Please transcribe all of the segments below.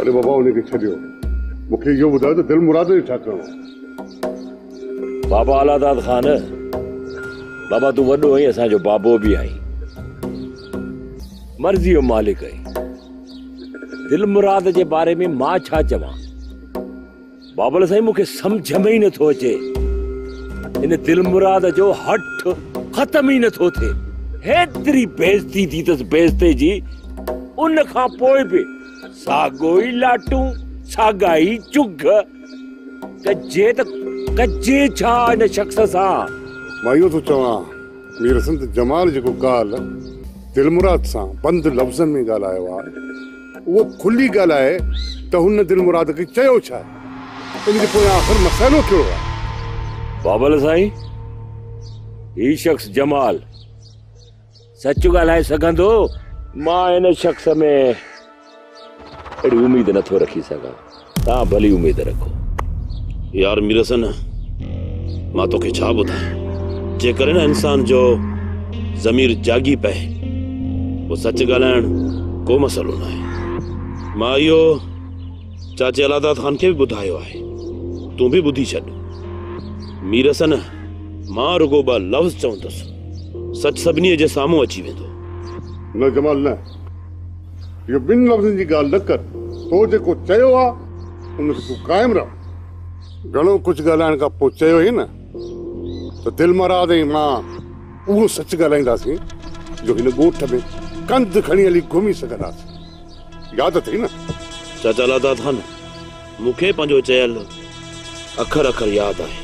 अरे बाबा उनखे छॾियो, मूंखे इहो ॿुधायो त दिल मुराद जो छा करणो? बाबा अलादाद ख़ान, बाबा तूं वॾो आहीं, असांजो बाबो बि आहीं, मर्ज़ी जो मालिक आहीं। दिल मुराद जे बारे में मां छा चवां? बाबल साईं मूंखे सम्झ में ई नथो अचे। इन दिल मुराद जो हठ ख़त्म ई नथो थिए। हेतिरी बेइज्जती थी अथसि बेइज्जती जी, उन खां पोइ बि साॻो ई लाटूं, साॻा ई चुग। कजे छा इन शख़्स सां? मां इहो थो चवां, मीर संत जमाल जेको ॻाल्हि दिल मुराद सां बंदि लफ़्ज़नि में ॻाल्हायो आहे, उहो खुली ॻाल्हाए त हुन दिल मुराद खे चयो छा आहे, इनजे पोइ आख़िर मसइलो कहिड़ो आहे? बाबल साईं, ही शख़्स जमाल सच ॻाल्हाए सघंदो? मां इन शख़्स में अहिड़ी उम्मीद नथो रखी सघां। तव्हां भली उम्मीद रखो। यार मीरसन, मां तोखे छा ॿुधायां? जेकॾहिं न इंसान जो ज़मीर जागी पए, वो सच ॻाल्हाइण को मसइलो न आहे। मां इहो चाचे अलादाद ख़ान खे बि ॿुधायो आहे, तूं बि ॿुधी छॾ। मीरसन, मां रुगो ॿ लफ़्ज़ चवंदुसि, सच सभिनी जे साम्हूं अची वेंदो। न जमाल न, इहो ॿिनि लफ़्ज़नि जी ॻाल्हि न कर। तो जेको चयो आहे उनखे तूं क़ाइमु रह। घणो कुझु ॻाल्हाइण खां पोइ चयो ई न त दिल मुराद ऐं मां उहो सच ॻाल्हाईंदासीं जो हिन ॻोठ में कंध खणी हली घुमी सघंदासीं। यादि अथई न? चाचा अलादाद ख़ान, मूंखे पंहिंजो चयल अखर अखर यादि आहे,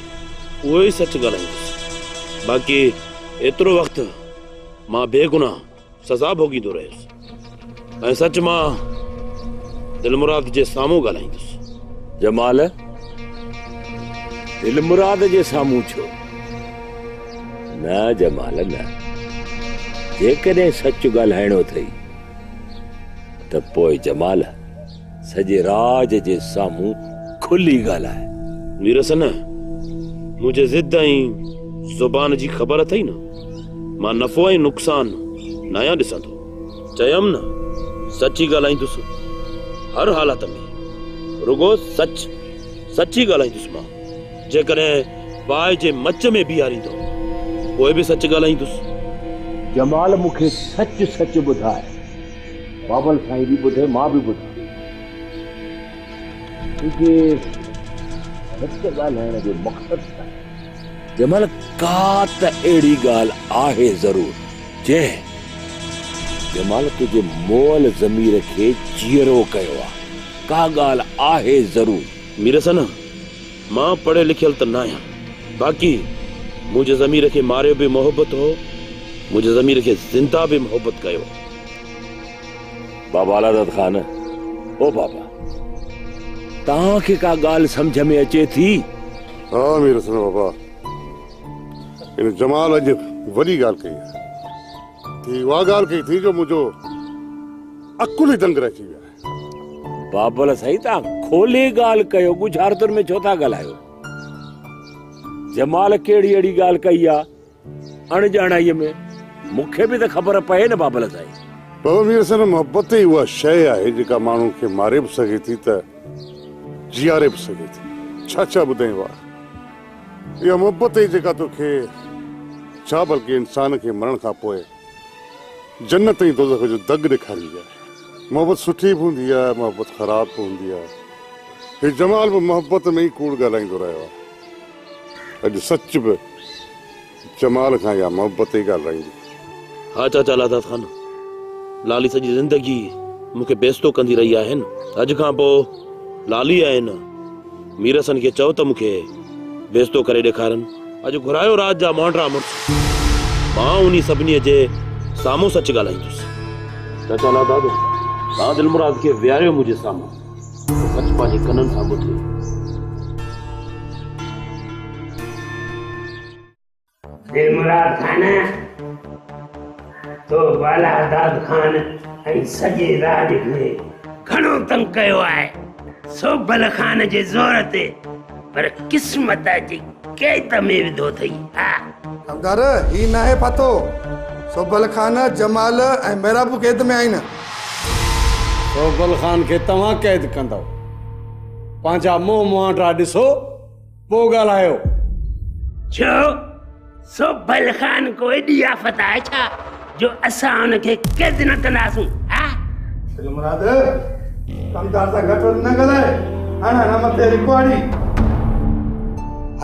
उहो ई सच ॻाल्हाईंदुसि। बाक़ी एतिरो वक़्तु मां बेगुनाह सज़ा भोगींदो रहियुसि ऐं सच मां दिल मुराद जे साम्हूं ॻाल्हाईंदुसि। जमाल, दिल मुराद जे साम्हूं छो? न जमाल न, जेकॾहिं सच ॻाल्हाइणो अथई त पोइ जमाल सॼे राज जे साम्हूं खुली ॻाल्हाए। मीरसन, मुंहिंजे ज़िद ऐं ज़ुबान जी ख़बर अथई न, मां नफ़ो ऐं नुक़सान न आहियां ॾिसंदो। चयमि न, सची ॻाल्हाईंदुसि हर हालत में, रुगो सच सची ॻाल्हाईंदुसि मां। जेकॾहिं बाहि जे मच में बीहारींदो, पोइ बि सच ॻाल्हाईंदुसि। जमाल, मूंखे सच सच ॿुधाए। बाबल साईं बि ॿुधे, मां बि ॿुधां। सच ॻाल्हाइण जो मक़सदु छा आहे? जमाल, का त अहिड़ी ॻाल्हि आहे ज़रूर जमाल तुंहिंजे मोअल ज़मीर खे चीरो कयो आहे। का ॻाल्हि आहे ज़रूर। मीरसन, मां पढ़ियल लिखियल त न आहियां, बाक़ी मुंहिंजे ज़मीर खे मारियो बि मोहबत हो, मुंहिंजे ज़मीर खे ज़िंदा बि मोहबत कयो। बाबा अलादाद ख़ान, ओ बाबा, तव्हांखे का ॻाल्हि सम्झ में अचे थी? हा मीरसन बाबा, इन जमाल अॼु वॾी ॻाल्हि कई आहे। उहा ॻाल्हि कई थी जो मुंहिंजो अकुल ई दंग रहिजी वियो आहे। बाबल साईं, तव्हां खोले ॻाल्हि कयो, गुझारतुनि में छो था ॻाल्हायो? जमाल कहिड़ी अहिड़ी ॻाल्हि कई आहे अणॼाणाईअ में? मूंखे बि त ख़बर पए न बाबल साईं। बाबा मीरसन, मोहबत ई उहा शइ आहे जेका माण्हू खे मारे बि सघे थी त जीआरे बि सघे थी। छा छा ॿुधाई आहे इहा मोहबत ई जेका तोखे छा बल्कि इंसान खे मरण खां पोइ जन्नत ऐं दोज़ख जो दग ॾेखारी आहे। मोहबत सुठी बि हूंदी आहे, मोहबत ख़राब बि हूंदी आहे। हे जमाल बि मोहबत में ई कूड़ ॻाल्हाईंदो रहियो आहे। अॼु सच बि जमाल खां इहा मोहबत ई ॻाल्हाईंदी। हा चाचा अलादाद ख़ान, लाली सॼी ज़िंदगी मूंखे बेइज़्ज़तो कंदी रही आहे न। अॼु खां पोइ लाली आहे न, मीरसन खे चओ त मूंखे बेइज़्ज़तो करे ॾेखारनि। अॼु घुरायो रात जा मोंडरा मुड़ुस, मां उन्ही सभिनी जे साम्हूं सच ॻाल्हाईंदुसि। चाचा अलादाद, तव्हां दिल मुराद खे विहारियो मुंहिंजे साम्हूं, सच पंहिंजे कननि सां ॿुधो। दिल मुराद खान, तो अलादाद ख़ान ऐं सॼे राज खे घणो तंग कयो आहे सोबल ख़ान जे ज़ोर ते, पर क़िस्मत जी कैद में विधो अथई। हमदार, ही न आहे पातो। सोबल ख़ान, जमाल ऐं मेहराबू कैद में आहिनि। सोबल खान के तव्हां कैद कंदव पंहिंजा मुंहुं मुहांडा ॾिसो पोइ ॻाल्हायो छो सोभल खान को एॾी आफ़त आहे छा जो असां हुनखे कैद न कंदासूं? हा मुराद कमदार सां घटि वधि न ॻाल्हाए हाणे न मथे रिकॉर्डी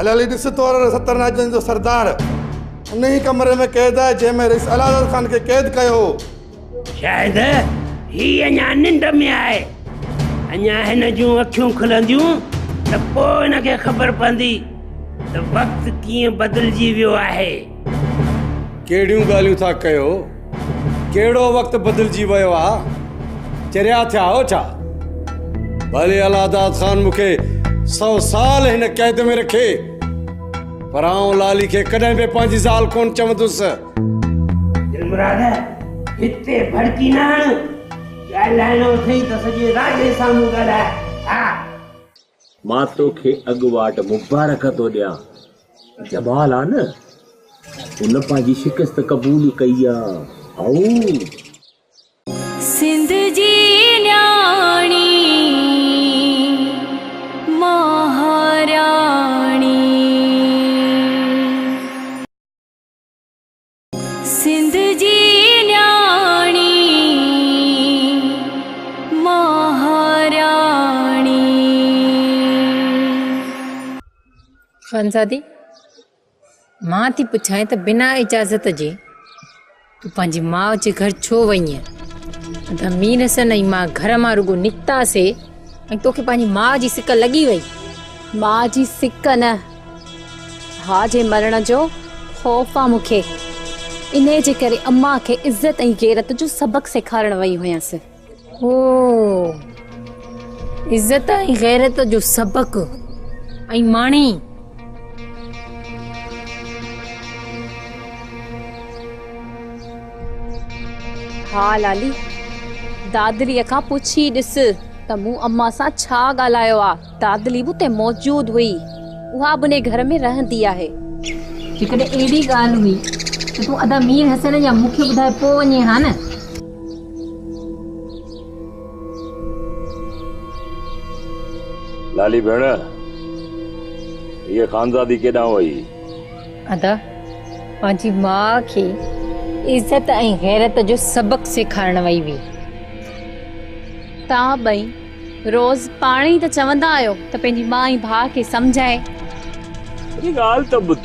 हल हली ॾिस तोर 70 राजनि जो सरदार उन ई कमरे में कैद आहे जंहिंमें रईस अलादत खान खे कैद कयो हो। शायदि ही अञा निंड में आहे अञा हिन जूं अखियूं खुलंदियूं त पोइ हिनखे ख़बर पवंदी त वक़्तु कीअं बदिलजी वियो आहे। कहिड़ियूं ॻाल्हियूं था कयो कहिड़ो वक़्तु बदिलजी वियो आहे चरिया थिया हो छा? भले अलादत खान मूंखे 100 साल हिन कैद में रखे पर आउं लाली खे कॾहिं बि पंहिंजी ज़ाल कोन चवंदुसि। दिलमुराद हिते भड़की न हण ॻाल्हाइणो अथई त सॼे राॼे साम्हूं ॻाल्हाए। हा मां तोखे अॻुवाट मुबारक थो ॾियां जमाल आहे न उन पंहिंजी शिकस्त क़बूल कई आहे। सिंध जी न्याणी महाराणी सिंध जी न्याणी महाराणी। खानज़ादी मां थी पुछां त बिना इजाज़त जे तूं पंहिंजी माउ जे घर छो वई आहीं? त मीर हसन ऐं मां घर मां रुगो निकितासीं ऐं तोखे पंहिंजी माउ जी सिक लॻी वई। मां जी सिक न भाउ जे मरण जो ख़ौफ़ आहे मूंखे इन जे करे अम्मा खे इज़त ऐं गैरत जो सबक़ सेखारण वई हुयसि। ओ इज़त ऐं गैरत जो सबक़ ऐं माणी हा लाली दादरीअ खां पुछी ॾिस त मूं अम्मा सां छा ॻाल्हायो आहे। दादली बि उते मौजूद हुई उहा बि घर में रहंदी आहे। जेकॾहिं अहिड़ी ॻाल्हि हुई त तूं अदा मीर हसन या मूंखे ॿुधाए पोइ वञे हा न। लाली भेण ये खानज़ादी केॾां वई? अदा पंहिंजी माउ खे इज़त ऐं गैरत जो सबक़ सेखारण वई हुई। तव्हां ॿई रोज़ पाण ई त चवंदा आहियो त पंहिंजी माउ ऐं भाउ खे सम्झाए। ये ॻाल्हि त ॿुध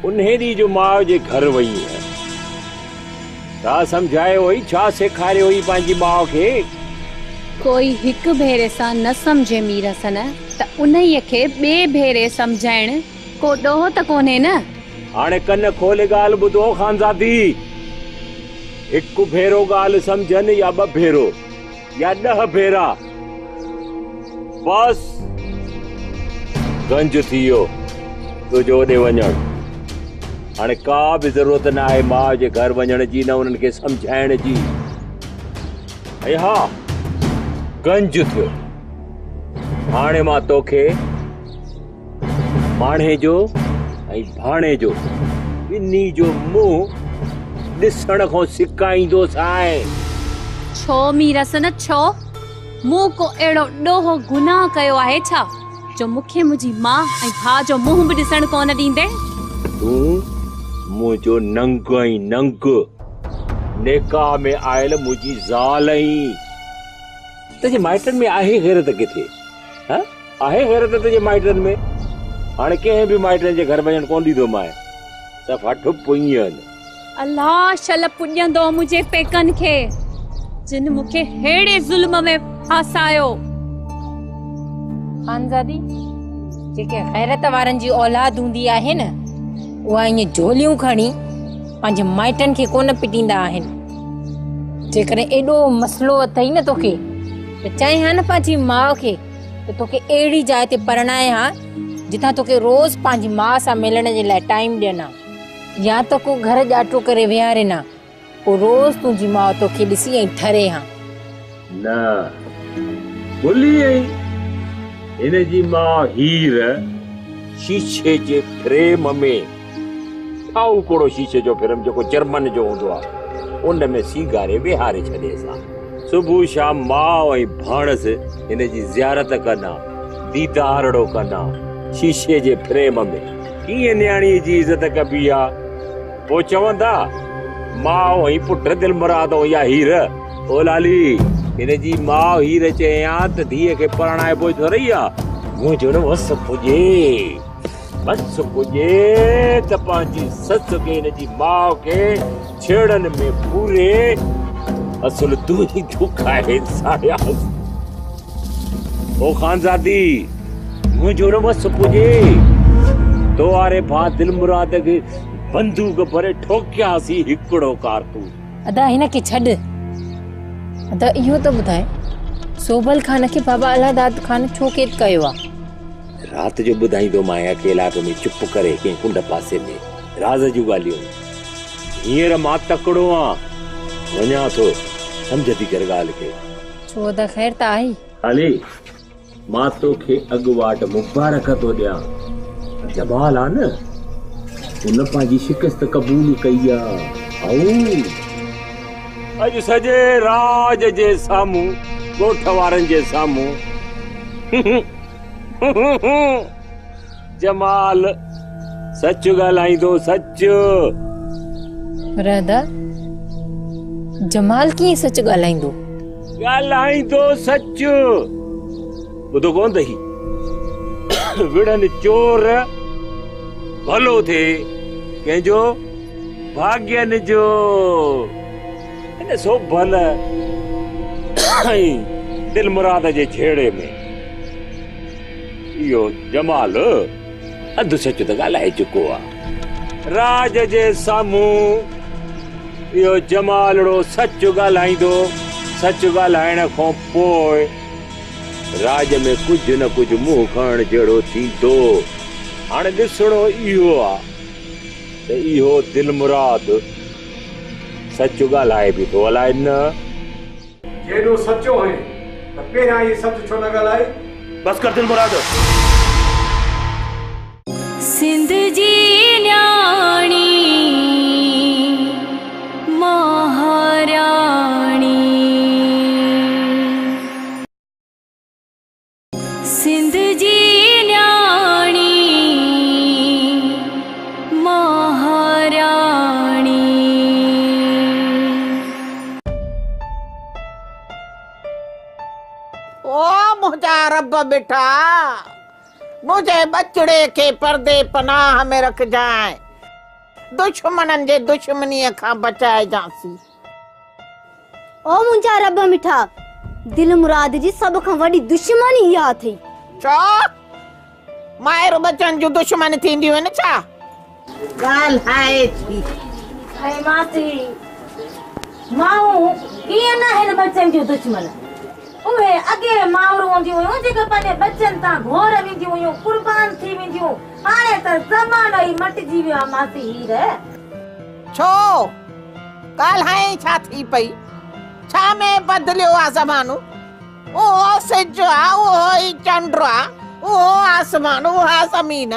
उन ॾींहुं जो माउ जे घर वई है छा सम्झायो हुई छा सेखारियो हुई पंहिंजी माउ खे? कोई हिकु भेरे सां न सम्झे मीर हसन त उन्हीअ खे ॿिए भेरे सम्झाइण को ॾोह त कोन्हे न। हाणे कन खोले ॻाल्हि ॿुधो खानज़ादी हिकु भेरो ॻाल्हि सम्झनि या 2 भेरो या 10 भेरा बस गंज थी वियो तुंहिंजो ओॾे वञणु। हाणे का बि ज़रूरत न आहे माउ जे घर वञण जी न उन्हनि खे सम्झाइण जी। ऐं हा गंज थियो हाणे मां तोखे माणे जो ऐं भाणे जो ॿिन्ही जो मुंहुं ॾिसण खां सिकाईंदोसि आहे। छो मीर हसन छो मूं को अहिड़ो ॾोहो गुनाह कयो आहे छा जो मूंखे मुंहिंजी माउ ऐं भाउ जो मुंहुं बि ॾिसण कोन ॾींदे? तूं मुंहिंजो नंग ऐं नंग नेकाह में आयल मुंहिंजी ज़ाल ऐं तुंहिंजे माइटनि में आहे गैरत किथे? आहे गैरत तुंहिंजे माइटनि में? हाणे कंहिं बि माइटनि जे घर वञणु कोन ॾींदो मां सफ़ा ठुप आहिनि। अल्लाह शल पुॼंदो मुंहिंजे पेकनि खे जिन मूंखे हेड़े ज़ुल्म में फासायो। खानज़ादी जेके गैरत वारनि जी औलाद हूंदी आहे न उहा ईअं झोलियूं खणी पंहिंजे माइटनि खे कोन पिटींदा आहिनि। जेकॾहिं एॾो मसलो अथई न तोखे त चई हा न पंहिंजी माउ खे त तोखे अहिड़ी जाइ ते परणाए हा जितां तोखे रोज़ पंहिंजी माउ सां मिलण जे लाइ टाइम ॾियनि या त को घर ॼाटो करे विहारे न पोइ रोज़ तुंहिंजी माउ तोखे ॾिसी ऐं ठरे हा। न भुली आई हिन जी माउ हीर शीशे जे फ्रेम में ठाउकड़ो शीशे जो फ्रेम जेको जर्मन जो हूंदो आहे उन में सीगारे विहारे छॾे सां सुबह शाम माँ ऐं भाणस इन जी ज़ियारत कना, दीदारड़ो कना शीशे जे फ्रेम में। कीअं न्याणी जी इज़त कबी आ? पोइ चवंदा माँ ऐं पुट दिल मुराद या हीर। ओ लाली, इन जी माँ हीर चयां त धीअ खे परणाइबो थोरी आ। मुंहिंजो न वस पुॼे, बस पुॼे त पंहिंजी सस खे इन जी माउ खे छेड़न में पूरे। असुल तू ही दुख आहे सायास। ओ खानजादी, मुंहिंजो न वस पुॼे तो वारे भा दिल मुराद खे बंदूक भरे ठोकियासीं हिकिड़ो कारतूस। अदा हिन खे छॾ। अदा इहो त ॿुधाए, सोबल खान खे बाबा अलादाद खान छो कैद कयो आहे? रात जो ॿुधाईंदो मां अकेला में चुप करे कंहिं कुंड पासे में राज जूं ॻाल्हियूं। हींअर मां तकड़ो आं, वञा थो, सम्झ थी कर ॻाल्हि खे। छो त ख़ैर त आई। अली, मां तोखे अॻुवाट मुबारक थो ॾियां। जमाल आहे न, उन पंहिंजी शिकस्त क़बूल कई आहे। अॼु सॼे राज जे साम्हूं, ॻोठ वारनि जे साम्हूं जमाल सच ॻाल्हाईंदो, सच। राधा, जमाल कीअं सच ॻाल्हाईंदो? ॻाल्हाईंदो सच। ॿुधो कोन अथई, विड़न चोर भलो थे कंहिंजो भाग्यन जो। इन सोभल दिल मुराद जे छेड़े में इहो जमाल अधु सच त ॻाल्हाए चुको आहे। राज जे साम्हूं इहो जमालड़ो सच ॻाल्हाईंदो। सच ॻाल्हाइण खां पोइ राज में कुझु न कुझु मुंहुं खणण जहिड़ो थींदो। हाणे ॾिसणो इहो आहे त इहो दिल मुराद सच ॻाल्हाए बि थो, अलाए न। जेॾो सचो आहे त पहिरियां ई सच छो न ॻाल्हाए? बस कर दिल मुराद। सिंध जी न्याणी महाराणी, सिंध जी न्याणी महाराणी। ओ मुझा रब बिठा, मुझे बचड़े के पर्दे पनाह में रख जाए, दुश्मनन जे दुश्मनीअ खां बचाए जासी। ओ मुंहिंजा रब मिठा, दिल मुराद जी सब खां वॾी दुश्मन इहा अथई। छो? मायर बचन जूं दुश्मन थींदियूं आहिनि छा? ॻाल्हाए थी। ऐं मासी, माऊं कीअं न आहिनि बचनि जूं दुश्मन? उहे अॻे माउरूं हूंदियूं हुयूं जेके पंहिंजे बचनि तां घोर वेंदियूं हुयूं, कुर्बान थी वेंदियूं। हाणे त ज़मानो ई मटिजी वियो आहे मासी हीर। छो? ॻाल्हाए छा थी पई? छा में बदिलियो आहे ज़मानो? उहो सिज आहे, उहो ई चंड आहे, उहो आसमान, उहा ज़मीन।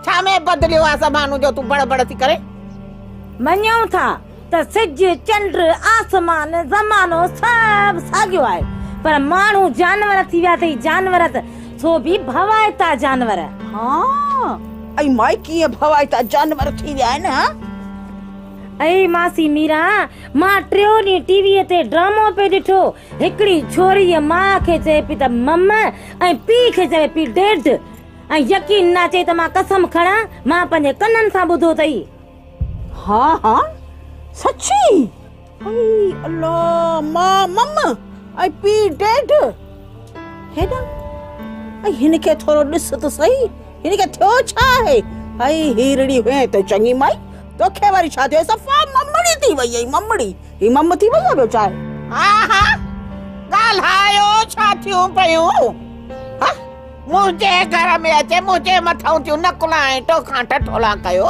छा में बदिलियो आहे ज़मानो जो तूं बड़बड़ थी करे? मञूं था त सिज, चंड, आसमान, ज़मानो सभु साॻियो आहे, पर माण्हू जानवर थी विया अथई। जानवर त सो बि भवाइता जानवर। हाँ, ऐं माई कीअं भवाइता जानवर थी विया आहिनि? ऐं मासी मीरा, मां टियों ॾींहुं टीवीअ ते ड्रामो पे ॾिठो। हिकिड़ी छोरीअ माउ खे चए पई त मम ऐं पीउ खे चए पई डेड। ऐं यकीन न अचे त मां कसम खणा, मां पंहिंजे कननि सां ॿुधो अथई। हाँ हाँ, सच्ची? अल्लाह, मां मम ऐं पीउ डेड। हेॾा ऐं हिन खे थोरो ॾिस त सही, हिन खे थियो छा आहे? ऐं हीरड़ी हुए त चङी माई, तोखे वरी छा थियो? सफ़ा ममड़ी थी वई आई, ममड़ी। ही मम थी वई आहे चाहे? हाँ हाँ, ॻाल्हायो छा थियूं पयूं? मुंहिंजे घर में अचे, मुंहिंजे मथां थियूं नकुलाए टोखा टठोला कयो।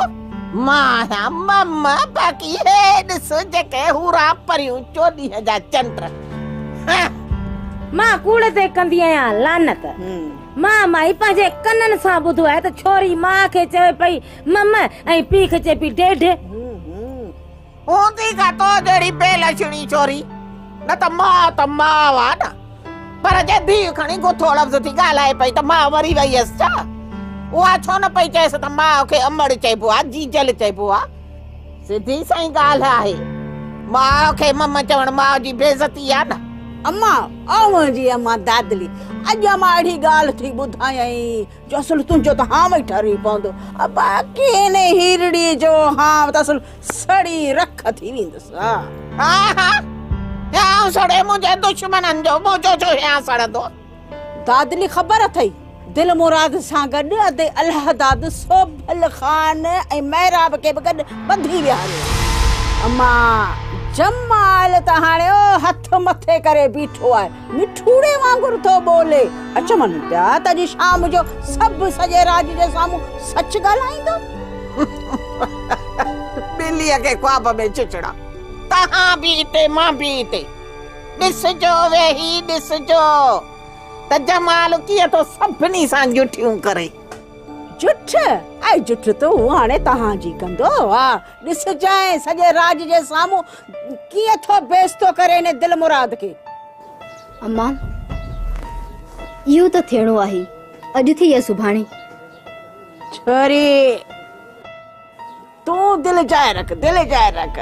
मां मम बाक़ी हे ॾिस जेके हूरा परियूं 24 जा चंड। मां कूड़ ते कंदी आहियां लानत। मां माई पंहिंजे कननि सां ॿुधो आहे त छोरी माउ खे चवे पई मम ऐं पीउ खे चए पई डेड। हूंदी का तो जहिड़ी बेलछणी छोरी, न त मां वा न पर जे धीउ खणी गुथो लफ़्ज़ थी ॻाल्हाए पई त मां मरी वई हुयसि छा? उहा छो न पई चएसि त माउ खे अमड़ चइबो आहे, जीजल चइबो आहे। सिधी सही ॻाल्हि आहे, माउ खे मम चवण माउ जी बेइज़ती आहे न। अम्मा जी अम्मा दादली अॼु मां अहिड़ी ॻाल्हि थी ॿुधायई जो असुल तुंहिंजो त हां ई ठरी पवंदो, बाक़ी हिन हीरड़ी जो हां त असुल सड़ी रख थी वेंदसि। हा सड़े मुंहिंजे दुश्मननि जो मुंहिंजो छो या सड़ंदो? दादली ख़बर अथई दिल मुराद सां गॾु अदे अलाहदाद सोभल ख़ान ऐं महराब खे बि गॾु ॿधी विहारियो। अम्मा जमाल त हाणे हथ मथे करे बीठो आहे, मिठूड़े वांगुरु थो बोले। अचमन पिया त अॼु शाम जो सभु सॼे राज जे साम्हूं सच ॻाल्हाईंदो। ॿिलीअ खे ख्वाब में चिचड़ा, तव्हां बि हिते मां बि हिते, ॾिसजो वेही ॾिसजो त जमाल कीअं तो सभिनी सां जुठियूं करे। जुठ ऐं जुठ तो हाणे तव्हांजी कंदो। वाह ॾिसजांइ सॼे राज जे साम्हूं कीअं थो बेइज़्तो करे हिन दिल मुराद खे। अम्मा इहो त थियणो आहे, अॼु थी या सुभाणे। छोरी तूं दिल जाए रख, दिल जाए रख।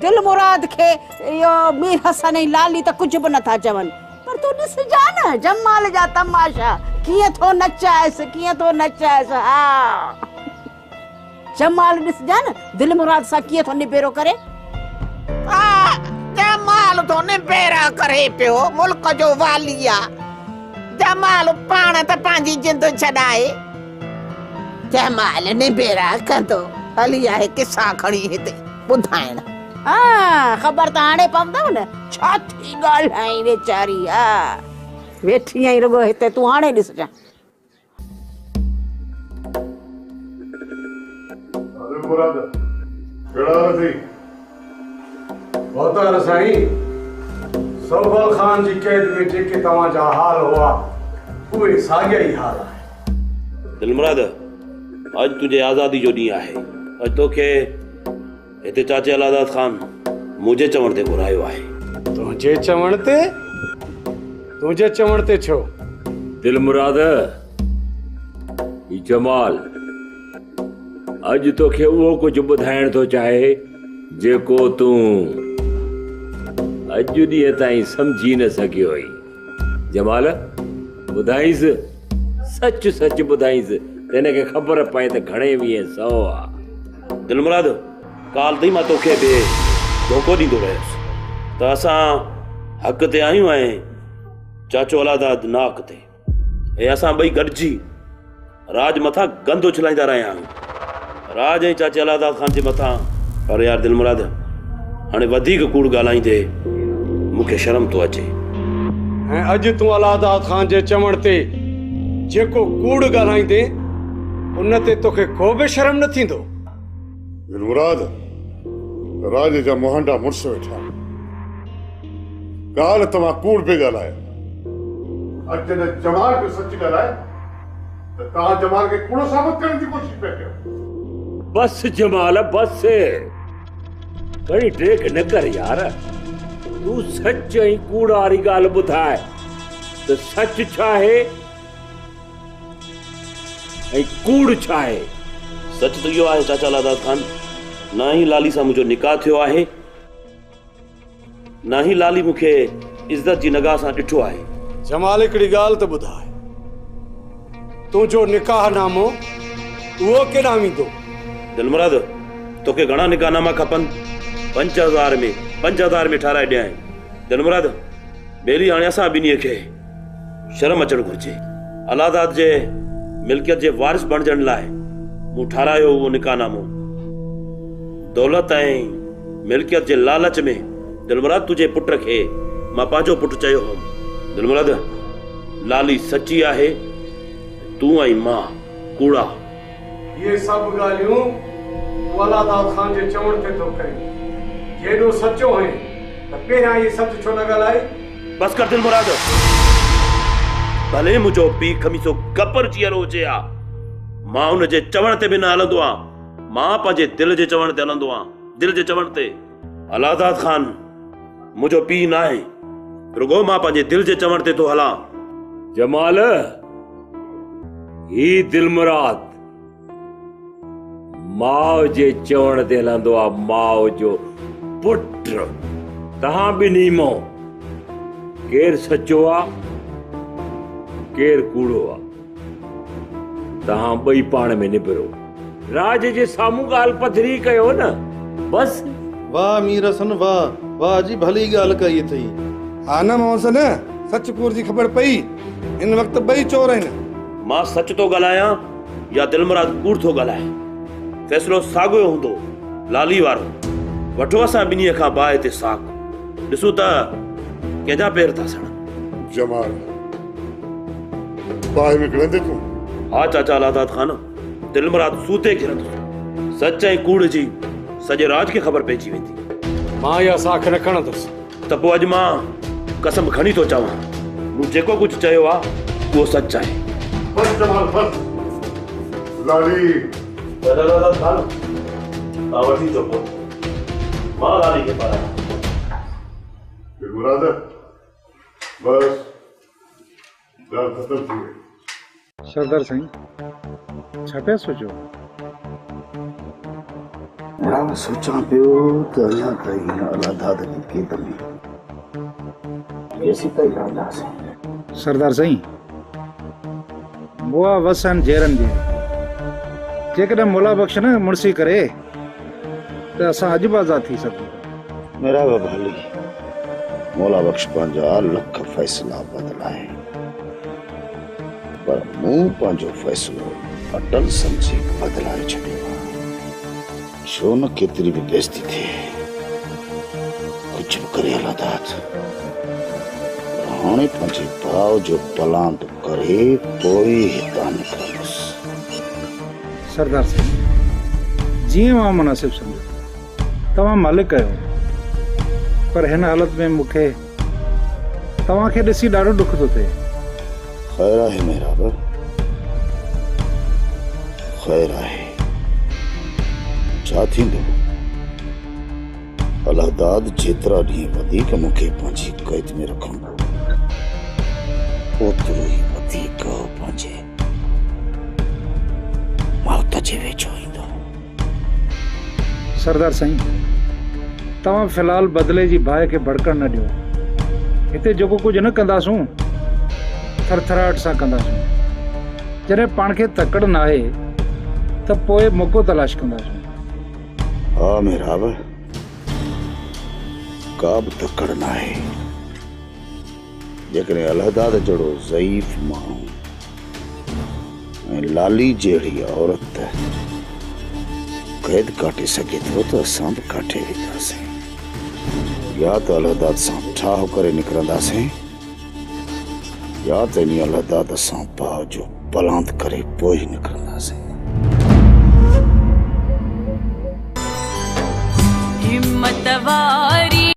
दिल मुराद खे इहो मीर हसन ऐं लाली त कुझु बि नथा चवनि, पर तूं ॾिसजा न जमाल जा तमाशा कीअं थो नचाएसि, कीअं थो नचाएसि। हा जमाल ॾिसजा न दिल मुराद सां कीअं थो निबेरो करे। जमाल तो निबेरा करे पियो, मुल्क जो वाली आहे। जमाल पाण त पंहिंजी जिंद छॾाए, जमाल निबेरा कंदो। हली आहे किसा खणी हिते ॿुधाइण। हा ख़बर त हाणे पवंदव न छा थी ॻाल्हाई वेचारी। हा वेठी आई रुगो हिते, तूं हाणे ॾिसजां। मुराद केड़ा थी बहुतार साईं, सोभल खान जी कैद में जेके तव्हांजा हाल हुआ उहे साॻिया ई हाल आहे। दिलमुराद अॼु तुंहिंजे आज़ादी जो ॾींहुं आहे। अॼु तोखे हिते चाचे अलादाद खान मुंहिंजे चवण ते घुरायो आहे। तुंहिंजे चवण ते छो? दिलमुराद ही जमाल अॼु तोखे उहो कुझु ॿुधाइण थो चाहे जेको तूं अॼु ॾींहं ताईं सम्झी न सघियो हुई। जमाल ॿुधाईंसि, सच सच ॿुधाईंसि, हिनखे ख़बर पए त घणे वीह सौ आहे। दिलमुराद काल ताईं मां तोखे बि धोखो ॾींदो रहियुसि त असां हक़ ते आहियूं ऐं चाचो अलादाद नाक ते, ऐं असां ॿई गॾिजी राज मथां गंद उछलाईंदा रहिया आहियूं, राज ऐं चाचे अलादाद खान जे मथां। पर यार दिलमुराद हाणे वधीक कूड़ ॻाल्हाईंदे मूंखे शर्म थो अचे। ऐं अॼु तूं अलादाद खान जे चवण ते जेको कूड़ ॻाल्हाईंदे उन ते तोखे को बि शर्म न थींदो? दिलमुराद राज जा मोहंडा मुड़स वेठा, ॻाल्हि तव्हां कूड़ पे ॻाल्हायो। अॼु जॾहिं जमाल पे सच ॻाल्हाए त तव्हां जमाल खे कूड़ो साबित करण जी कोशिश पिया कयो। बस जमाल बस, कहीं टेक न कर यार। तू सच ऐं कूड़ वारी ॻाल्हि ॿुधाए त सच छा आहे ऐं कूड़ छा आहे। सच त इहो आहे चाचा अलादाद खान, ना ही लाली सां मुंहिंजो निकाह थियो आहे, ना ही लाली मूंखे इज़त जी निगाह सां ॾिठो आहे। जमाल हिकिड़ी ॻाल्हि त ॿुधाए, तुंहिंजो निकाह नामो उहो केॾां वेंदो? दिलमुराद तोखे घणा निकाहनामा खपनि? 5000 में ठाराए ॾियां। दिलमुराद बेली हाणे असां ॿिन्हीअ खे शर्म अचणु घुरिजे। अलादाद जे मिल्कियत जे वारिस बणजण लाइ मूं ठारायो उहो निकाहनामो। दौलत ऐं मिल्कियत जे लालच में दिलमुराद तुंहिंजे पुट खे मां पंहिंजो पुटु चयो हुउमि। दिलमुराद लाली सची आहे, तूं ऐं मां कूड़ा। ये सभु ॻाल्हियूं तूं अलादाद खान जे चवण ते थो करीं। जेॾो सचो आहे त पहिरियां इहे सच छो न ॻाल्हाए? बस कर दिलमुराद, भले मुंहिंजो पीउ खमीसो गपर जीअरो हुजे हा, मां हुन जे चवण ते बि न हलंदो आहियां। मां पंहिंजे दिल जे चवण ते हलंदो आहियां, दिल जे चवण ते। अलादाद खान मुझो पी ना है, रुगो मां पंहिंजे दिल जे चवण ते तो हला। जमाल, ही दिलमुराद माओ जे चवण ते हलंदो आ, माओ जो पुट। तहां ॿिन्ही मां केर सचो आ केर कूड़ो आ, तहां ॿई पाण में निबरो। राज जे साम्हूं ॻाल्हि पथरी कयो न, बस। वाह मीर हसन वाह, वाह जी भली ॻाल्हि कई अथई। हा न मोहसन, सच कूड़ जी ख़बर पई, इन वक्त ॿई चोर आहिनि। मां सच तो ॻाल्हायां या दिलमुराद कूड़ थो ॻाल्हाए, फैसलो साॻियो हूंदो, लाली वारो। वठो असां ॿिन्हीअ खां बाहि ते साक, ॾिसूं त कंहिंजा पेर था सड़न। जमाल, बाहि में गिरंदे तूं? हा चाचा अलादाद खान, दिलमुराद सूते गिरंदो। सच ऐं कूड़ जी सॼे राज खे ख़बर पइजी वेंदी। मां इहा साख न खणंदुसि। त पोइ अॼु मां कसम खणी थो चवां, मूं जेको कुझु चयो आहे उहो सच आहे। बस जमाल बस। लाली अलादाद खान, तव्हां वठी अचो पोइ, मां लाली खे पारां। दिलमुराद, बस ॻाल्हि ख़तम थी वई। सरदार साईं, छा पिया सोचो? मां सोचां पियो त अञा ताईं अलादाद जी केतमी केसी ताईं रहंदासीं। सरदार साईं, बुआ वसन जेरन जे जेकॾहिं मुला बख्श न मुड़सी करे त असां अॼु बि आज़ाद थी सघूं। मेरा भाली मौला बख्श पंहिंजा लख फ़ैसला बदलाए, पर मूं पंहिंजो फ़ैसलो अटल समझी बदलाए छॾियो। छो न केतिरी बि बेइज़ती थिए, कुझु बि करे अलादाद, हाणे पंहिंजे भाउ जो पलांद करे पोइ हितां निकिरंदुसि। सरदार साईं, जीअं मां मुनासिब सम्झो, तव्हां मालिक आहियो, पर हिन हालत में मूंखे तव्हांखे ॾिसी ॾाढो ॾुख थो थिए। ख़ैर आहे मेहराब, ख़ैर आहे। छा थींदो? अलादाद जेतिरा ॾींहं वधीक मूंखे पंहिंजी क़ैद में रखंदो, ओतिरो ई वधीक पंहिंजे मौत जे वेझो ईंदो। सरदार साईं, तव्हां फ़िलहाल बदिले जी बाहि खे भड़कण न ॾियो। हिते जेको कुझु न कंदासूं, थरथराहट सां कंदासूं। जॾहिं पाण खे तकड़ न आहे त पोइ मौक़ो तलाश कंदासूं। हा मेहराब, का बि तकड़ न आहे। जेकॾहिं अलादाद जहिड़ो ज़ईफ़ माण्हू ऐं लाली जहिड़ी औरत क़ैद काटे सघे थो त असां बि काटे वेंदासीं। या त अलादाद सां ठाह करे निकिरंदासीं, या त इन अलादाद सां भाउ जो पलांद करे पोइ निकिरंदासीं। हिम्मत वारी